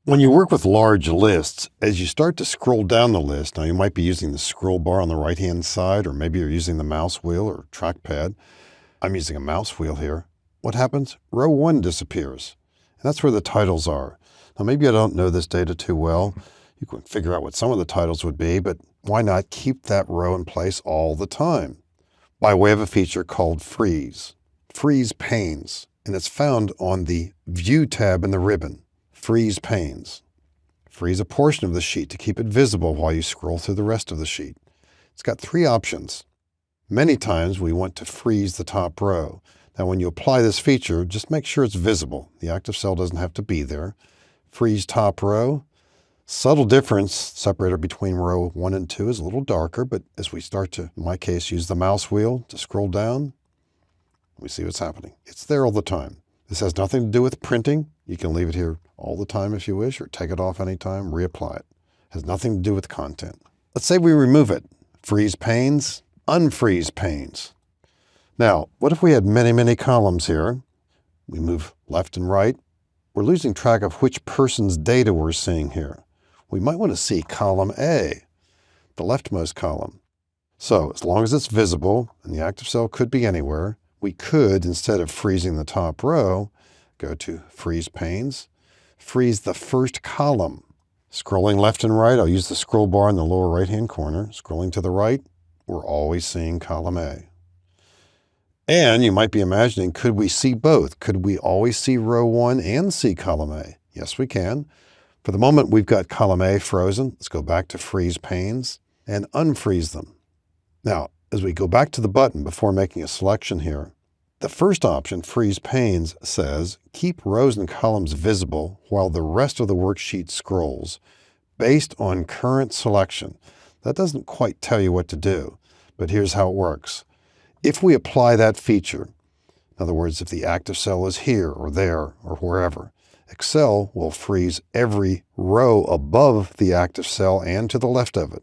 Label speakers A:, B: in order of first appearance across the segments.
A: When you work with large lists, as you start to scroll down the list, now you might be using the scroll bar on the right-hand side, or maybe you're using the mouse wheel or trackpad. I'm using a mouse wheel here. What happens? Row 1 disappears. And that's where the titles are. Now, maybe I don't know this data too well. You can figure out what some of the titles would be, but why not keep that row in place all the time? By way of a feature called freeze. Freeze panes. And it's found on the View tab in the ribbon. Freeze panes. Freeze a portion of the sheet to keep it visible while you scroll through the rest of the sheet. It's got 3 options. Many times we want to freeze the top row. Now when you apply this feature, just make sure it's visible. The active cell doesn't have to be there. Freeze top row. Subtle difference, separator between row 1 and 2 is a little darker, but as we start to, in my case, use the mouse wheel to scroll down, we see what's happening. It's there all the time. This has nothing to do with printing. You can leave it here all the time if you wish, or take it off anytime, reapply it. It has nothing to do with content. Let's say we remove it. Freeze panes, unfreeze panes. Now, what if we had many columns here? We move left and right. We're losing track of which person's data we're seeing here. We might want to see column A, the leftmost column. So as long as it's visible, and the active cell could be anywhere, we could, instead of freezing the top row, go to Freeze Panes, freeze the first column. Scrolling left and right, I'll use the scroll bar in the lower right-hand corner. Scrolling to the right, we're always seeing column A. And you might be imagining, could we see both? Could we always see row 1 and see column A? Yes, we can. For the moment, we've got column A frozen. Let's go back to Freeze Panes and unfreeze them. Now, as we go back to the button before making a selection here, the first option, Freeze Panes, says keep rows and columns visible while the rest of the worksheet scrolls based on current selection. That doesn't quite tell you what to do, but here's how it works. If we apply that feature, in other words, if the active cell is here or there or wherever, Excel will freeze every row above the active cell and to the left of it.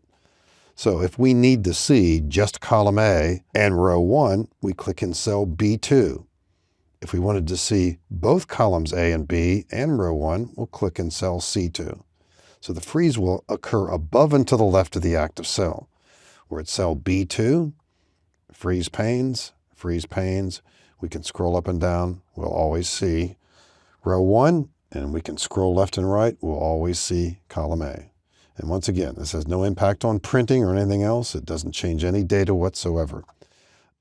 A: So if we need to see just column A and row 1, we click in cell B2. If we wanted to see both columns A and B and row 1, we'll click in cell C2. So the freeze will occur above and to the left of the active cell. We're at cell B2, freeze panes, we can scroll up and down, we'll always see row 1, and we can scroll left and right, we'll always see column A. And once again, this has no impact on printing or anything else. It doesn't change any data whatsoever.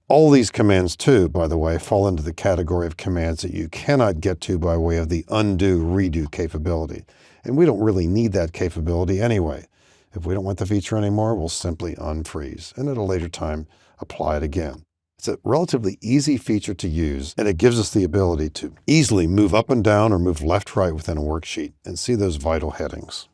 A: All these commands too, by the way, fall into the category of commands that you cannot get to by way of the undo redo capability. And we don't really need that capability anyway. If we don't want the feature anymore, we'll simply unfreeze and at a later time apply it again. It's a relatively easy feature to use, and it gives us the ability to easily move up and down or move left-right within a worksheet and see those vital headings.